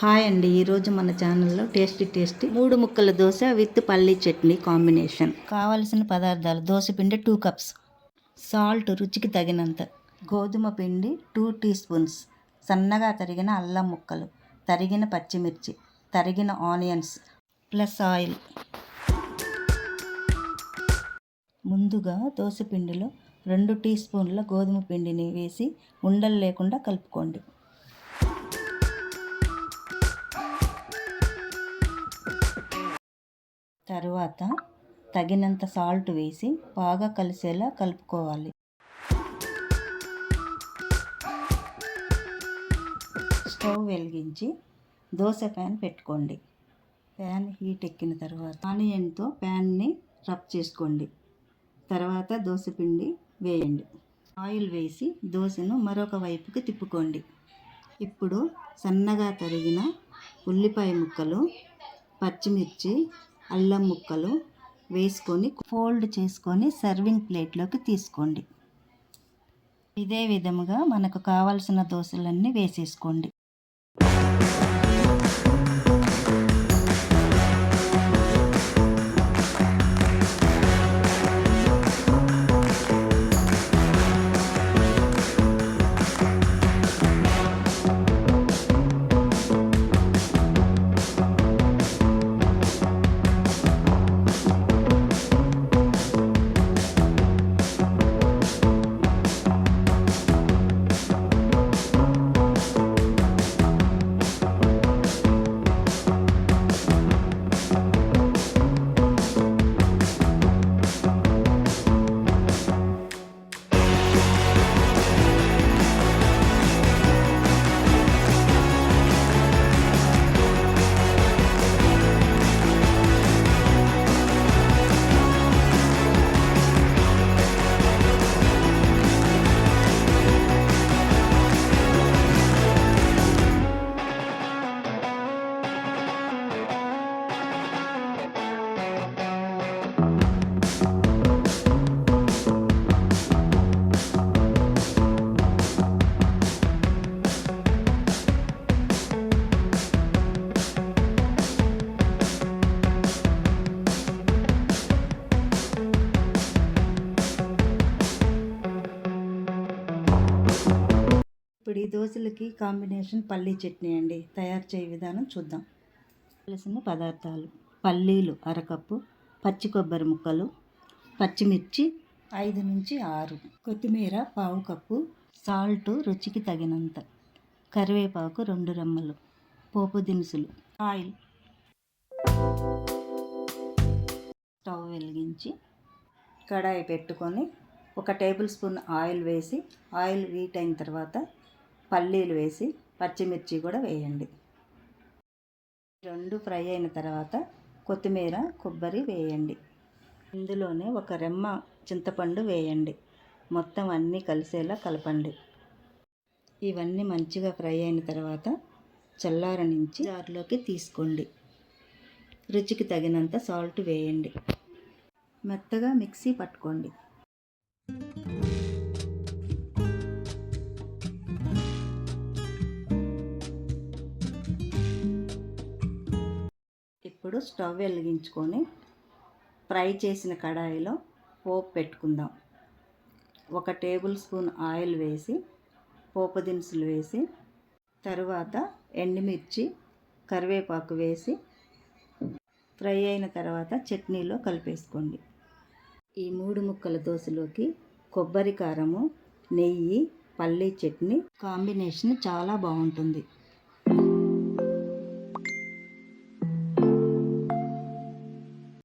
Hi అండి, ఈరోజు మన ఛానల్లో టేస్టీ 3 ముక్కల దోశ విత్ పల్లీ చట్నీ కాంబినేషన్. కావలసిన పదార్థాలు: దోశ పిండి 2 కప్స్, సాల్ట్ రుచికి తగినంత, గోధుమ పిండి 2 టీ స్పూన్స్, సన్నగా తరిగిన అల్లం ముక్కలు, తరిగిన పచ్చిమిర్చి, తరిగిన ఆనియన్స్ ప్లస్ ఆయిల్. ముందుగా దోశ పిండిలో 2 టీ స్పూన్ల గోధుమ పిండిని వేసి ఉండలు లేకుండా కలుపుకోండి. తరువాత తగినంత సాల్ట్ వేసి బాగా కలిసేలా కలుపుకోవాలి. స్టవ్ వెలిగించి దోశ ప్యాన్ పెట్టుకోండి. ప్యాన్ హీట్ ఎక్కిన తర్వాత ఆనియన్తో ప్యాన్ని రబ్ చేసుకోండి. తర్వాత దోశ పిండి వేయండి. ఆయిల్ వేసి దోశను మరొక వైపుకి తిప్పుకోండి. ఇప్పుడు సన్నగా తరిగిన ఉల్లిపాయ ముక్కలు, పచ్చిమిర్చి, అల్లం ముక్కలు వేసుకొని ఫోల్డ్ చేసుకొని సర్వింగ్ ప్లేట్లోకి తీసుకోండి. ఇదే విధముగా మనకు కావలసిన దోశలన్నీ వేసేసుకోండి. ఇప్పుడు ఈ దోశలకి కాంబినేషన్ పల్లీ చట్నీ అండి. తయారు చేయ విధానం చూద్దాం. కావలసిన పదార్థాలు: పల్లీలు అరకప్పు, పచ్చి కొబ్బరి ముక్కలు, పచ్చిమిర్చి 5 నుంచి 6, కొత్తిమీర 1/4 కప్పు, సాల్ట్ రుచికి తగినంత, కరివేపాకు 2 రెమ్మలు, పోపు దినుసులు, ఆయిల్. స్టవ్ వెలిగించి కడాయి పెట్టుకొని 1 టేబుల్ స్పూన్ ఆయిల్ వేసి ఆయిల్ హీట్ అయిన తర్వాత పల్లీలు వేసి పచ్చిమిర్చి కూడా వేయండి. 2 ఫ్రై అయిన తర్వాత కొత్తిమీర, కొబ్బరి వేయండి. ఇందులోనే 1 రెమ్మ చింతపండు వేయండి. మొత్తం అన్నీ కలిసేలా కలపండి. ఇవన్నీ మంచిగా ఫ్రై అయిన తర్వాత చల్లారనించి జార్లోకి తీసుకోండి. రుచికి తగినంత సాల్ట్ వేయండి. మెత్తగా మిక్సీ పట్టుకోండి. ఇప్పుడు స్టవ్ వెలిగించుకొని ఫ్రై చేసిన కడాయిలో పోపు పెట్టుకుందాం. 1 టేబుల్ స్పూన్ ఆయిల్ వేసి పోపు దినుసులు వేసి తరువాత ఎండుమిర్చి, కరివేపాకు వేసి ఫ్రై అయిన తర్వాత చట్నీలో కలిపేసుకోండి. ఈ 3 ముక్కల దోశలోకి కొబ్బరి కారము, నెయ్యి, పల్లీ చట్నీ కాంబినేషన్ చాలా బాగుంటుంది.